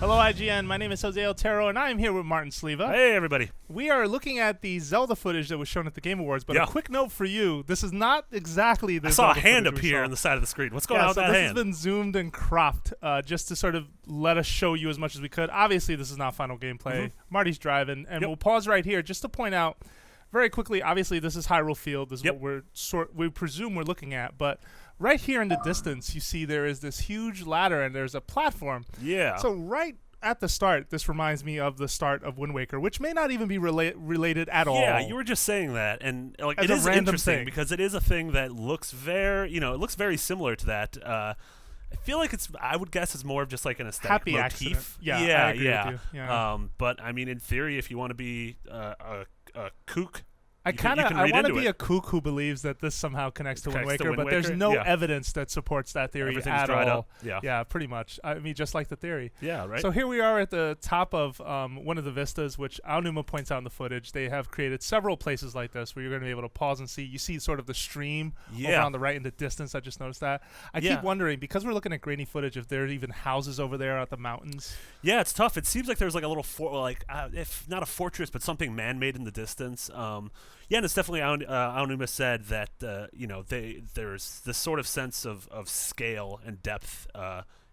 Hello, IGN. My name is Otero, and I am here with Martin Sliva. Hey, everybody. We are looking at the Zelda footage that was shown at the Game Awards, but Yeah. a quick note for you, this is not exactly the I saw a Zelda hand footage we appear saw. on the side of the screen. What's going on with so that this hand? has been zoomed and cropped just to sort of let us show you as much as we could. Obviously, this is not final gameplay. Marty's driving, and we'll pause right here just to point out very quickly, obviously, this is Hyrule Field. This is what we presume we're looking at, but right here in the distance, you see there is this huge ladder, and there's a platform. Yeah. So right at the start, this reminds me of the start of Wind Waker, which may not even be related at all. Yeah, you were just saying that, and like As it a is random interesting thing. because it is a thing that looks very, it looks very similar to that. I feel like I would guess it's more of just like an aesthetic Happy motif. accident. Yeah, yeah, I agree with you. Yeah. But I mean, in theory, if you want to be a kook. I read want to into be it. a kook who believes that this somehow connects to Wind Connects to Waker, Wind but there's Waker? no Yeah. evidence that supports that theory Everything's at dried all. up. Yeah. Yeah, pretty much. I mean, just like the theory. Yeah, right. So here we are at the top of one of the vistas, which Aonuma points out in the footage. They have created several places like this where you're going to be able to pause and see. You see sort of the stream over on the right in the distance. I just noticed that. I keep wondering, because we're looking at grainy footage, if there are even houses over there at the mountains. Yeah, it's tough. It seems like there's like a little, if not a fortress, but something man-made in the distance. Yeah, and it's definitely Aonuma said that there's this sort of sense of scale and depth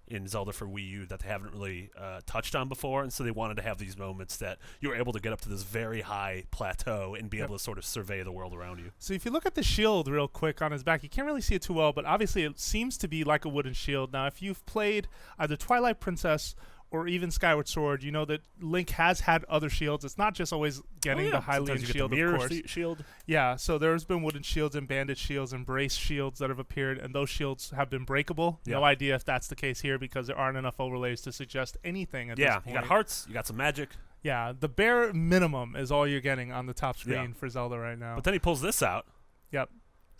in Zelda for Wii U that they haven't really touched on before, and so they wanted to have these moments that you were able to get up to this very high plateau and be able to sort of survey the world around you. So if you look at the shield real quick on his back, you can't really see it too well, but obviously it seems to be like a wooden shield. Now, if you've played either Twilight Princess or even Skyward Sword, you know that Link has had other shields. It's not just always getting the Hylian shield, the mirror of course. shield. Yeah, so there's been wooden shields and bandit shields and brace shields that have appeared, and those shields have been breakable. Yeah. No idea if that's the case here because there aren't enough overlays to suggest anything at this point. You got hearts, you got some magic. Yeah, the bare minimum is all you're getting on the top screen for Zelda right now. But then he pulls this out. Yep.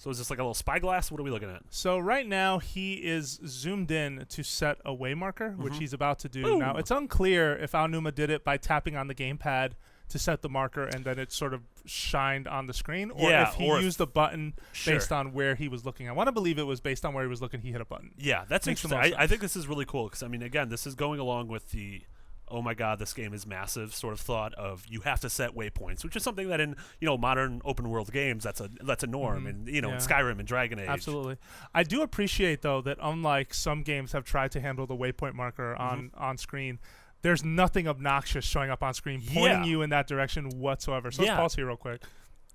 So is this like a little spyglass? What are we looking at? So right now he is zoomed in to set a way marker, which he's about to do. Boom. Now it's unclear if Aonuma did it by tapping on the gamepad to set the marker and then it sort of shined on the screen, or if he used a button based on where he was looking. I want to believe it was based on where he was looking. He hit a button. Yeah, that's Makes interesting. I think this is really cool because I mean, again, this is going along with the oh my god, this game is massive sort of thought of you have to set waypoints, which is something that in modern open world games that's a norm, and in Skyrim and Dragon Age. Absolutely. I do appreciate though that unlike some games have tried to handle the waypoint marker on screen, there's nothing obnoxious showing up on screen pointing you in that direction whatsoever. So let's pause here real quick.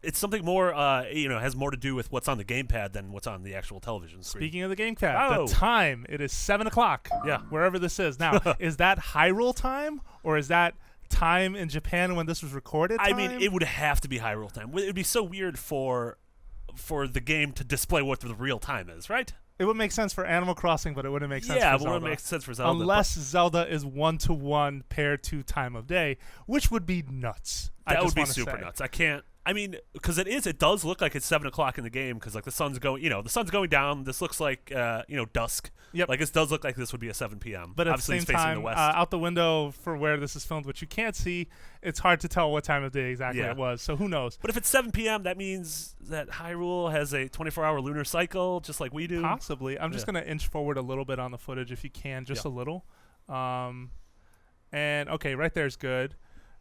It's something more, has more to do with what's on the gamepad than what's on the actual television screen. Speaking of the gamepad, the time, it is 7 o'clock. Yeah. Wherever this is. Now, is that Hyrule time, or is that time in Japan when this was recorded time? I mean, it would have to be Hyrule time. It would be so weird for the game to display what the real time is, right? It would make sense for Animal Crossing, but it wouldn't make sense for Zelda. Yeah, it wouldn't make sense for Zelda. Unless Zelda is 1-to-1 paired to time of day, which would be nuts. That would be super nuts. I can't. I mean, because it does look like it's 7 o'clock in the game because like the sun's going down. This looks like dusk. Yep. Like this does look like this would be a 7 p.m. But obviously at the same it's facing time, the west. out the window for where this is filmed, which you can't see, it's hard to tell what time of day exactly it was. So who knows? But if it's 7 p.m., that means that Hyrule has a 24-hour lunar cycle, just like we do. Possibly. I'm just going to inch forward a little bit on the footage if you can, just a little. And okay, right there's good.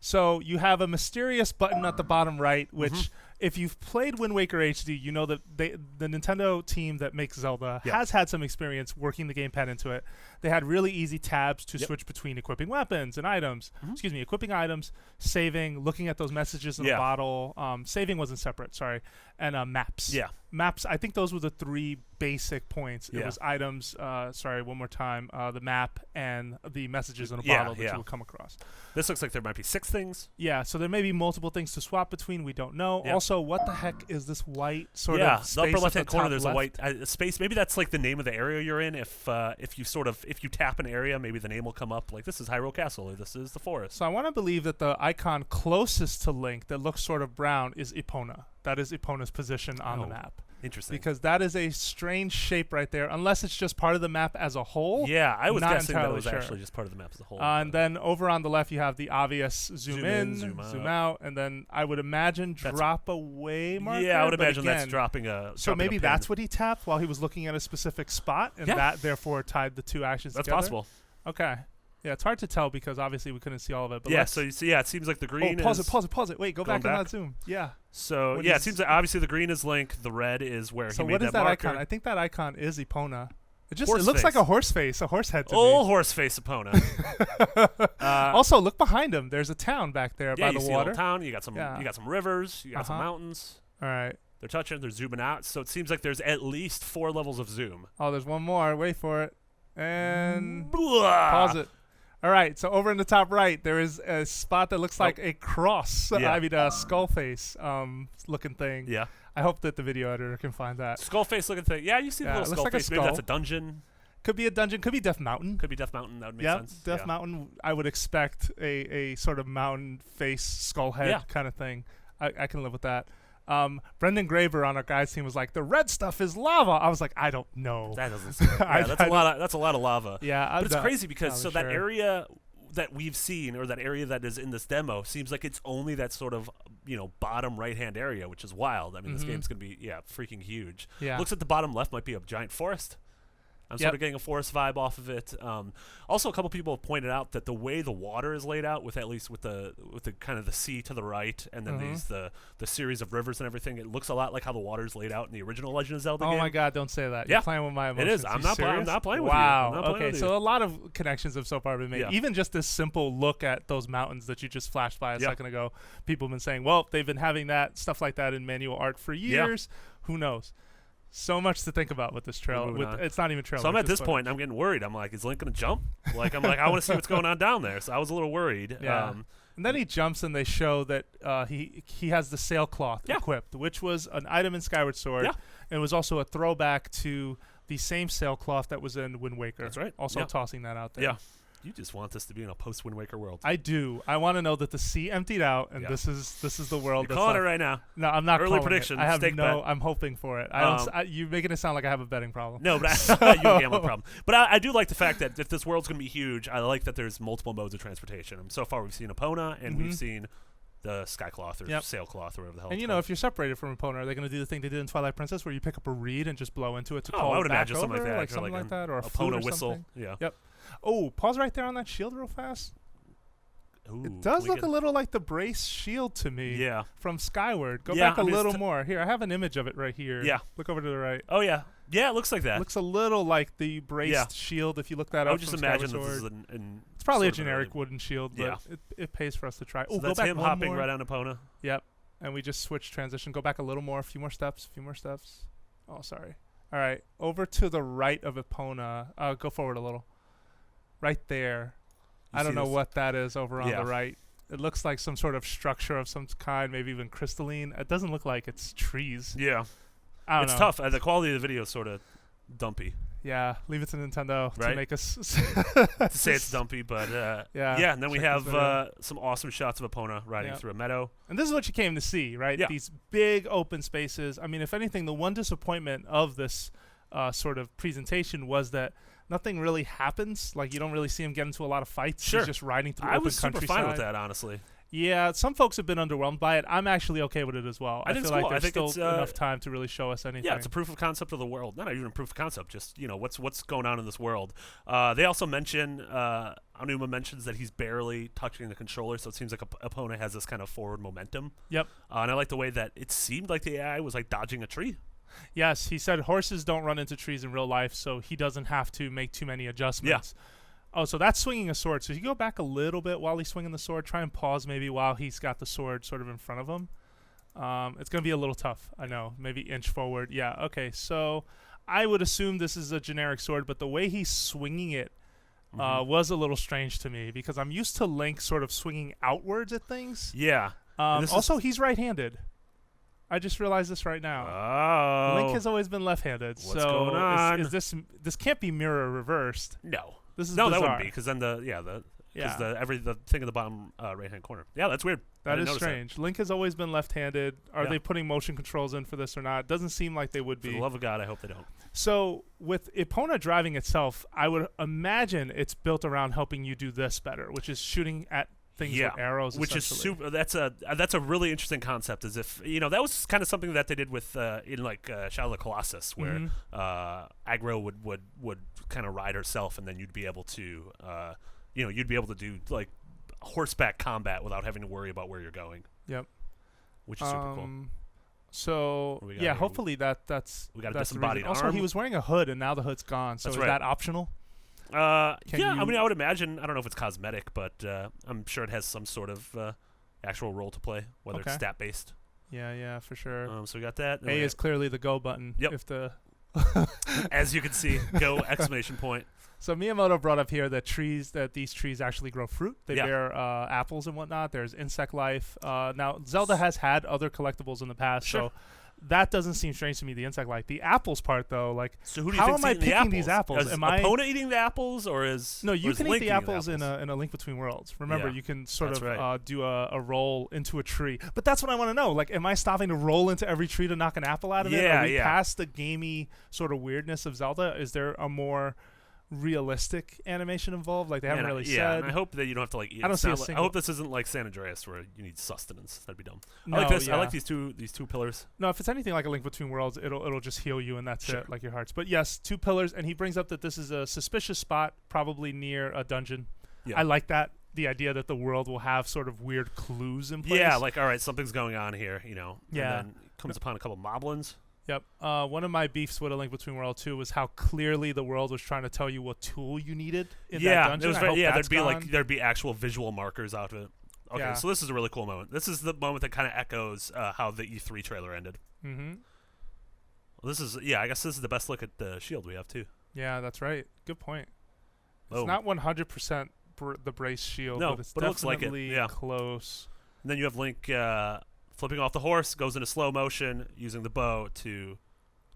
So you have a mysterious button at the bottom right, which if you've played Wind Waker HD, you know that the Nintendo team that makes Zelda has had some experience working the gamepad into it. They had really easy tabs to switch between equipping weapons and items. Excuse me, equipping items, saving, looking at those messages in the bottle. Saving wasn't separate, sorry. And maps. Yeah. Maps, I think those were the three basic points. It was items, one more time, the map and the messages in a bottle that you would come across. This looks like there might be 6 things. Yeah, so there may be multiple things to swap between. We don't know. Also, what the heck is this white sort of space? The upper left-hand corner, there's left? a white space. Maybe that's like the name of the area you're in. If you tap an area, maybe the name will come up. Like this is Hyrule Castle or this is the forest. So I want to believe that the icon closest to Link that looks sort of brown is Epona. That is Epona's position on the map. Interesting. Because that is a strange shape right there, unless it's just part of the map as a whole. Yeah, I was guessing that it was sure. actually just part of the map as a whole. And then over on the left, you have the obvious zoom in, zoom out, and then I would imagine drop away marker. Yeah, I would imagine again, that's dropping a. So maybe that's what he tapped while he was looking at a specific spot, and that therefore tied the two actions together. That's possible. Okay. Yeah, it's hard to tell because obviously we couldn't see all of it. But Yeah, let's- so it seems like the green pause is... it. Wait, go back Going and back? not zoom. Yeah. So, What yeah, it is- seems like obviously the green is Link, the red is where So he made what is that marker. icon? I think that icon is Epona. It Horse looks like face. a horse face, a horse head to Old horse face Epona. Also, look behind him. There's a town back there Yeah, by you the see water. Old Town, you got some rivers, you got some Uh-huh. mountains. All right. They're touching, they're zooming out, so it seems like there's at least 4 levels of zoom. Oh, there's one more. Wait for it. And Blah. pause it. All right. So over in the top right, there is a spot that looks like a cross. Yeah. I mean, a skull face looking thing. Yeah. I hope that the video editor can find that. Skull face looking thing. Yeah, you see Yeah, the it little looks skull like a face. Maybe that's skull. a dungeon. Could be a dungeon. Could be Death Mountain. Could be Death Mountain. That would make Yeah, sense. Death Yeah. Mountain. I would expect a sort of mountain face skull head Yeah. kind of thing. I can live with that. Brendan Graver on our guys team was like, the red stuff is lava. I was like, I don't know. That doesn't sound yeah, that's a lot of lava. Yeah, But it's crazy because so that sure. area that we've seen, or that area that is in this demo, seems like it's only that sort of bottom right hand area, which is wild. I mean, this game's gonna be freaking huge. Yeah. Looks like the bottom left might be a giant forest. I'm sort of getting a forest vibe off of it. Also, a couple people have pointed out that the way the water is laid out, with at least with the kind of the sea to the right, and then the series of rivers and everything, it looks a lot like how the water is laid out in the original Legend of Zelda game. Oh my God! Don't say that. Yeah. You're playing with my It emotions. is. I'm You not serious? playing with you. Wow. I'm not playing Okay. with So you. a lot of connections have so far been made. Yeah. Even just this simple look at those mountains that you just flashed by a second ago. People have been saying, well, they've been having that stuff like that in manual art for years. Who knows? So much to think about with this trail. It's not even trail. So I'm at this point, I'm getting worried. I'm like, is Link gonna jump? I want to see what's going on down there. So I was a little worried. Yeah. And then he jumps, and they show that he has the sailcloth equipped, which was an item in Skyward Sword, and it was also a throwback to the same sailcloth that was in Wind Waker. That's right. Also tossing that out there. Yeah. You just want this to be in a post Wind Waker world. I do. I want to know that the sea emptied out, and this is the world. You're calling it right now. No, I'm not. Early calling prediction. It. I have stake no. bet. I'm hoping for it. You're making it sound like I have a betting problem. No, but you have a gambling problem. But I do like the fact that if this world's going to be huge, I like that there's multiple modes of transportation. So far, we've seen Epona, and we've seen the Skycloth or Sailcloth or whatever the hell. And it's if called. you're separated from Epona, are they going to do the thing they did in Twilight Princess, where you pick up a reed and just blow into it to call I would it back imagine something over? like that, something like that, or a Epona flute or whistle. something? Yeah. Yep. Oh, pause right there on that shield real fast. Ooh, It does look a little like the Brace shield to me. Yeah. From Skyward. Go Yeah, back a I mean, little more. Here, I have an image of it right here. Yeah. Look over to the right. Oh yeah. Yeah, it looks like that. Looks a little like the braced shield if you look that I up. would just from imagine Skyward that this Sword. is an It's probably a sort of generic wooden shield, but it pays for us to try. So Oh, go that's back him one hopping more. right on Epona. Yep. And we just switch transition. Go back a little more. A few more steps. Oh, sorry. All right. Over to the right of Epona. Go forward a little. Right there. I don't know what that is over on the right. It looks like some sort of structure of some kind, maybe even crystalline. It doesn't look like it's trees. Yeah. I don't know. It's tough. The quality of the video is sort of dumpy. Yeah, leave it to Nintendo to make us to say it's dumpy, but yeah. And then we have some awesome shots of Epona riding through a meadow. And this is what you came to see, right? Yeah. These big open spaces. I mean, if anything, the one disappointment of this sort of presentation was that nothing really happens. Like, you don't really see him get into a lot of fights. Sure. He's just riding through I open was super countryside. fine with that, honestly. Yeah, some folks have been underwhelmed by it. I'm actually okay with it as well. I think feel it's like cool. I there's think still it's, enough time to really show us anything. Yeah, it's a proof of concept of the world. Not even a proof of concept, just, what's going on in this world. They also mention, Aonuma mentions that he's barely touching the controller, so it seems like Epona has this kind of forward momentum. Yep. And I like the way that it seemed like the AI was like dodging a tree. Yes, he said horses don't run into trees in real life, so he doesn't have to make too many adjustments. Yeah. Oh, so that's swinging a sword. So if you go back a little bit while he's swinging the sword, try and pause maybe while he's got the sword sort of in front of him. It's going to be a little tough, I know. Maybe inch forward. Yeah, okay. So I would assume this is a generic sword, but the way he's swinging it was a little strange to me because I'm used to Link sort of swinging outwards at things. Yeah. Also, he's right-handed. I just realized this right now. Oh. Link has always been left-handed. What's going on? Is this can't be mirror reversed. No. This is no, bizarre. that wouldn't be because then the thing in the bottom right hand corner. Yeah, that's weird. That is strange. Link has always been left-handed. Are they putting motion controls in for this or not? It doesn't seem like they would be. For the love of God, I hope they don't. So with Epona driving itself, I would imagine it's built around helping you do this better, which is shooting at things with arrows. Which is super. That's a really interesting concept. As if that was kind of something that they did with in like Shadow of the Colossus, where Aggro would kind of ride herself, and then you'd be able to you'd be able to do like horseback combat without having to worry about where you're going. Yep. Which is super cool. So yeah, hopefully that's we got a that's the disembodied reason. arm. Also, he was wearing a hood, and now the hood's gone. So That's is right. that optional? I mean, I would imagine. I don't know if it's cosmetic, but I'm sure it has some sort of actual role to play, whether it's stat based. Yeah, for sure. So we got that. A is clearly the go button. Yep. If the as you can see, go exclamation point. So Miyamoto brought up here that these trees actually grow fruit. They Yeah. bear apples and whatnot. There's insect life. Now Zelda has had other collectibles in the past, Sure. so that doesn't seem strange to me. The insect life, the apples part though, like So who do you how think's am I eating the picking apples? these apples? Is Am I Epona eating the apples, or is no? You or is can eat Link the eating apples in a Link Between Worlds. Remember, Yeah. you can sort That's of right. do a roll into a tree. But that's what I want to know. Like, am I stopping to roll into every tree to knock an apple out of it? Are we past the gamey sort of weirdness of Zelda? Is there a more realistic animation involved? Like they haven't really yeah, said. and I hope that you don't have to like eat. I don't see a I single- hope this isn't like San Andreas where you need sustenance. That'd be dumb. No, I like this. yeah. I like these two pillars. No, if it's anything like a Link Between Worlds, it'll just heal you and that's Sure. it, like your hearts. But yes, 2 pillars, and he brings up that this is a suspicious spot, probably near a dungeon. Yeah. I like that. The idea that the world will have sort of weird clues in place. Yeah, like all right, something's going on here, Yeah. And then comes upon a couple moblins. Yep. One of my beefs with A Link Between Worlds 2 was how clearly the world was trying to tell you what tool you needed in that dungeon. It was I hope that's there'd be actual visual markers out of it. Okay, Yeah. so this is a really cool moment. This is the moment that kind of echoes how the E3 trailer ended. Mm-hmm. Well, I guess this is the best look at the shield we have too. Yeah, that's right. Good point. Boom. It's not 100% the brace shield, No, but it's but it looks like it, definitely yeah. close. And then you have Link flipping off the horse, goes into slow motion, using the bow to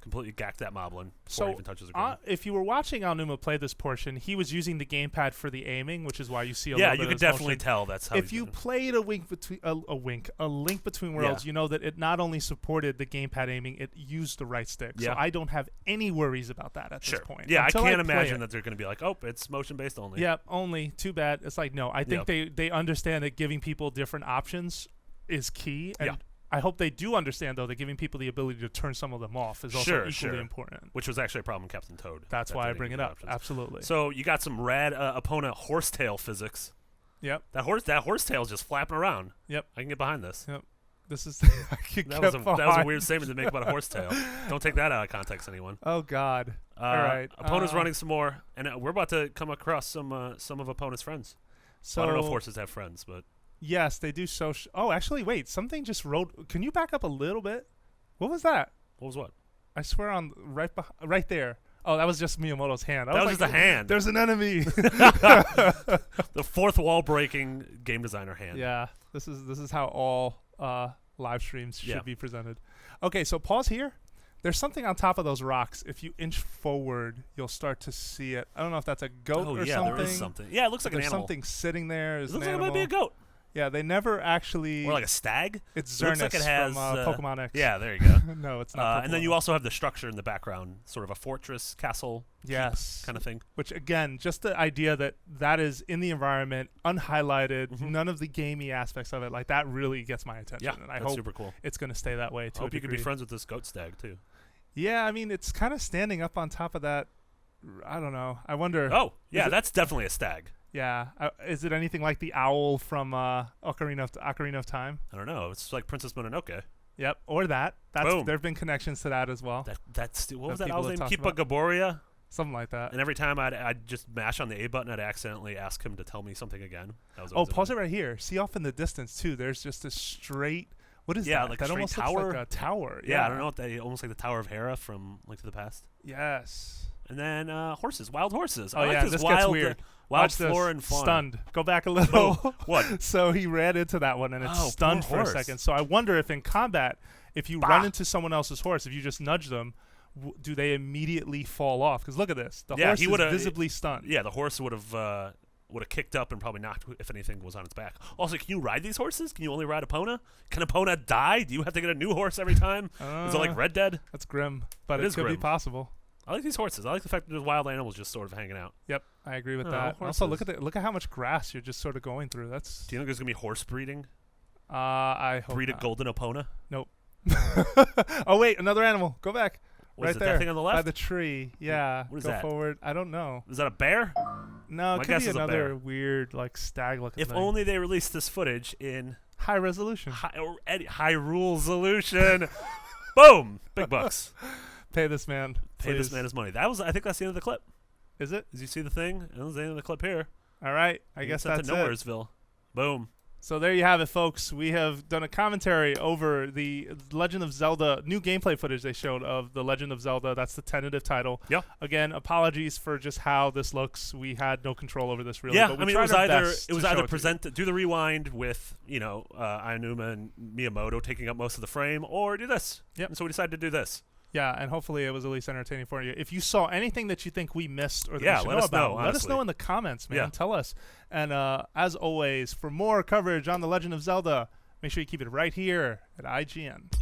completely gack that moblin before he even touches the ground. If you were watching Aonuma play this portion, he was using the gamepad for the aiming, which is why you see a little bit you of could his definitely motion. tell that's how If he's you doing it. played a Link Between Worlds, you know that it not only supported the gamepad aiming, it used the right stick. So Yeah. I don't have any worries about that at Sure. this point. Yeah, Until I can't play imagine it. that they're going to be like, oh, it's motion based only. Yeah, only. Too bad. It's like, no, I think they understand that giving people different options is key. And Yeah. I hope they do understand, though, that giving people the ability to turn some of them off is also equally important. Which was actually a problem in Captain Toad. That's why I didn't bring give it you up. options. Absolutely. So you got some rad opponent horsetail physics. Yep. That horsetail is just flapping around. Yep. I can get behind this. Yep. This is That was a weird statement to make about a horsetail. Don't take that out of context, anyone. Oh God. All right. Opponent's running some more, and we're about to come across some of opponent's friends. So I don't know if horses have friends, but yes, they do. Oh, actually, wait. Something just rode. Can you back up a little bit? What was that? what was what? I swear on right there. Oh, that was just Miyamoto's hand. That was just a hand. There's an enemy. The fourth wall breaking game designer hand. Yeah. This is how all live streams should be presented. Okay, so pause here. There's something on top of those rocks. If you inch forward, you'll start to see it. I don't know if that's a goat or something. There is something. Yeah, it looks like an There's animal. something sitting there. It looks like it might be a goat. Yeah, they never actually. Or like a stag. It's It looks Xerneas like it has from Pokemon X. Yeah, there you go. No, it's not. And then Pokemon you X. also have the structure in the background, sort of a fortress, castle, yes, kind of thing. Which again, just the idea that is in the environment, unhighlighted, Mhm. none of the gamey aspects of it, like that really gets my attention. Yeah, and I that's hope super cool. it's going to stay that way. I hope you can be friends with this goat stag too. Yeah, I mean, it's kind of standing up on top of that. I don't know. I wonder. Oh, yeah, it- that's definitely a stag. Yeah, is it anything like the owl from Ocarina of Time? I don't know. It's like Princess Mononoke. Yep, or that. Boom. There've been connections to that as well. That's what was that people owl's have name? talked Keepa about. Gaboria. Something like that. And every time I'd just mash on the A button, I'd accidentally ask him to tell me something again. That was Oh, always pause it right here. See off in the distance too. There's just a straight. What is that? Yeah, like a that straight almost tower. looks like a tower. Yeah, I don't know what that. Almost like the Tower of Hera from Link to the Past. Yes. And then horses, wild horses. Oh I like yeah, this this wild, gets weird. Wild Watch this. flora and fauna. Stunned. Go back a little. What? So he ran into that one and it's Oh, stunned poor for a horse. second. So I wonder if in combat, if you run into someone else's horse, if you just nudge them, do they immediately fall off? Because look at this. The horse is visibly stunned. Yeah, the horse would have kicked up and probably knocked if anything was on its back. Also, can you ride these horses? Can you only ride Epona? Can Epona die? Do you have to get a new horse every time? Is it like Red Dead? That's grim, but It it is could be grim. possible. I like these horses. I like the fact that there's wild animals just sort of hanging out. Yep, I agree with Oh, that. horses. Also, look at how much grass you're just sort of going through. That's. Do you think there's gonna be horse breeding? I hope Breed a not. golden Epona? Nope. Oh wait, another animal. Go back. What right is it, there, that thing on the left? by the tree. Yeah. What is Go that? forward. I don't know. Is that a bear? No, it My could guess be is a another bear. weird, like, stag-looking If thing. only they released this footage in High resolution. high rule solution. Boom! Big bucks. Pay this man. Pay this please. man his money. I think that's the end of the clip. Is it? As you see the thing, that was the end of the clip here. All right. I guess Sent that's to it. Nowheresville. Boom. So there you have it, folks. We have done a commentary over the Legend of Zelda new gameplay footage they showed of the Legend of Zelda. That's the tentative title. Yeah. Again, apologies for just how this looks. We had no control over this really. Yeah, but we I mean, it tried was our either best to show it to you. present, do the rewind with Aonuma and Miyamoto taking up most of the frame, or do this. Yep. And so we decided to do this. Yeah, and hopefully it was at least entertaining for you. If you saw anything that you think we missed or that Yeah, we should let know us know, about, let us honestly. know in the comments, man. Yeah. Tell us. And as always, for more coverage on The Legend of Zelda, make sure you keep it right here at IGN.